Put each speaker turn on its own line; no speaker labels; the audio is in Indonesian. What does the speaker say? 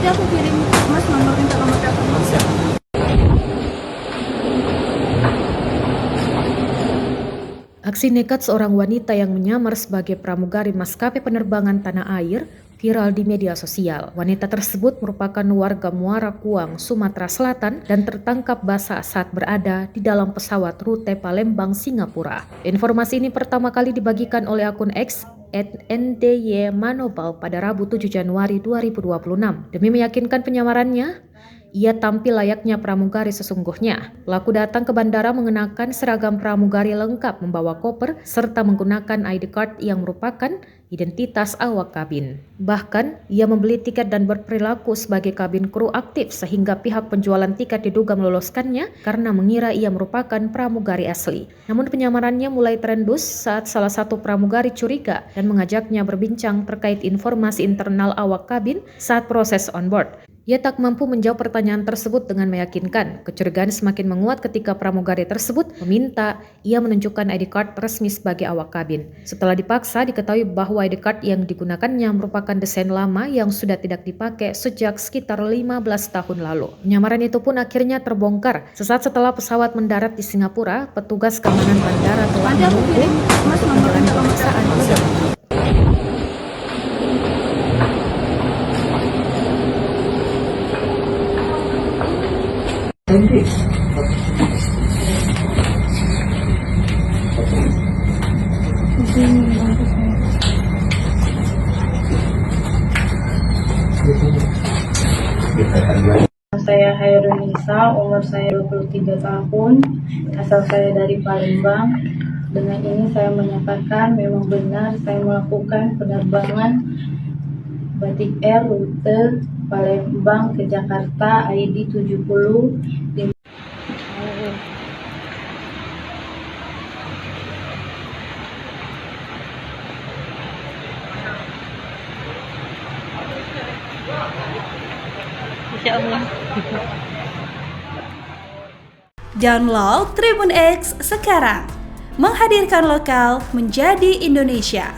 Nanti aku kirim Mas minta nomor telepon Mas.
Aksi nekat seorang wanita yang menyamar sebagai pramugari maskapai penerbangan tanah air viral di media sosial. Wanita tersebut merupakan warga Muara Kuang, Sumatera Selatan dan tertangkap basah saat berada di dalam pesawat rute Palembang, Singapura. Informasi ini pertama kali dibagikan oleh akun X @ndy_manobal pada Rabu 7 Januari 2026. Demi meyakinkan penyamarannya, ia tampil layaknya pramugari sesungguhnya. Pelaku datang ke bandara mengenakan seragam pramugari lengkap, membawa koper, serta menggunakan ID card yang merupakan identitas awak kabin. Bahkan, ia membeli tiket dan berperilaku sebagai kabin kru aktif sehingga pihak penjualan tiket diduga meloloskannya karena mengira ia merupakan pramugari asli. Namun penyamarannya mulai terendus saat salah satu pramugari curiga dan mengajaknya berbincang terkait informasi internal awak kabin saat proses on-board. Ia tak mampu menjawab pertanyaan tersebut dengan meyakinkan. Kecurigaan semakin menguat ketika pramugari tersebut meminta ia menunjukkan ID card resmi sebagai awak kabin. Setelah dipaksa, diketahui bahwa ID card yang digunakannya merupakan desain lama yang sudah tidak dipakai sejak sekitar 15 tahun lalu. Penyamaran itu pun akhirnya terbongkar. Sesaat setelah pesawat mendarat di Singapura, petugas keamanan bandara telah menunggu untuk menjalani pemeriksaan lebih lanjut.
Saya Hairunisa, umur saya 23 tahun, asal saya dari Palembang. Dengan ini saya menyatakan memang benar saya melakukan penerbangan Batik Air rute Palembang ke Jakarta ID 70.
Download Tribun X sekarang, menghadirkan lokal menjadi Indonesia.